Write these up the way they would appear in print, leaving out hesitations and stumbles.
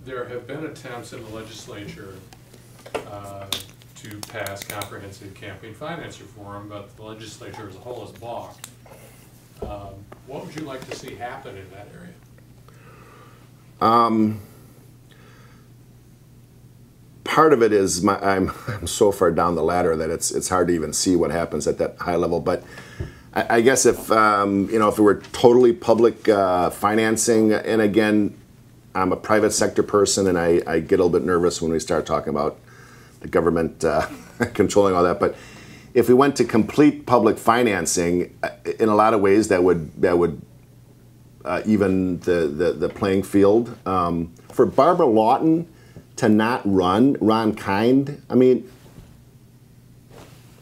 there have been attempts in the legislature to pass comprehensive campaign finance reform, but the legislature as a whole has balked. What would you like to see happen in that area? Part of it is I'm so far down the ladder that it's hard to even see what happens at that high level. But I guess if if it were totally public financing, and again, I'm a private sector person, and I get a little bit nervous when we start talking about the government controlling all that. But if we went to complete public financing, in a lot of ways that would even the playing field. For Barbara Lawton to not run, Ron Kind, I mean,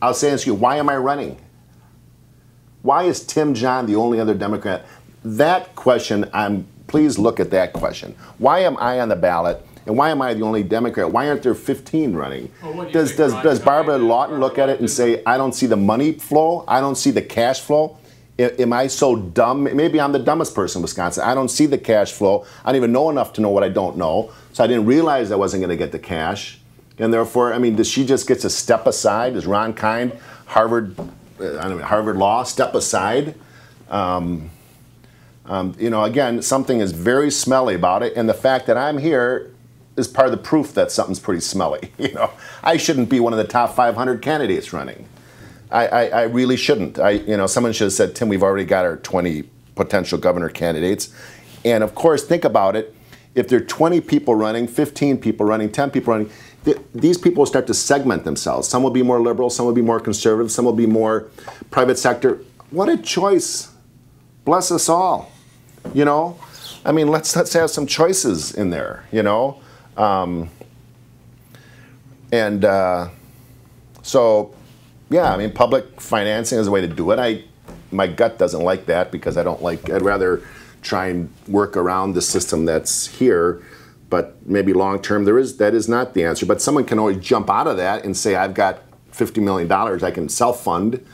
I'll say this to you, why am I running? Why is Tim John the only other Democrat? That question, please look at that question. Why am I on the ballot, and why am I the only Democrat? Why aren't there 15 running? Well, does Barbara Lawton look at it and say, I don't see the money flow, I don't see the cash flow? Am I so dumb? Maybe I'm the dumbest person in Wisconsin. I don't see the cash flow. I don't even know enough to know what I don't know. So I didn't realize I wasn't going to get the cash. And therefore, I mean, does she just get to step aside? Does Ron Kind, Harvard Law, step aside? Again, something is very smelly about it. And the fact that I'm here is part of the proof that something's pretty smelly. I shouldn't be one of the top 500 candidates running. I really shouldn't. Someone should have said, Tim, we've already got our 20 potential governor candidates. And of course, think about it. If there are 20 people running, 15 people running, 10 people running, these people will start to segment themselves. Some will be more liberal, some will be more conservative, some will be more private sector. What a choice. Bless us all. I mean, let's have some choices in there, yeah, I mean, public financing is a way to do it. My gut doesn't like that because I'd rather try and work around the system that's here, but maybe long term that is not the answer. But someone can always jump out of that and say, I've got $50 million I can self-fund,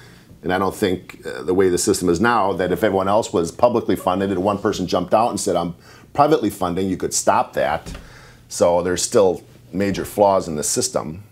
and I don't think the way the system is now that if everyone else was publicly funded and one person jumped out and said, I'm privately funding, you could stop that. So there's still major flaws in the system.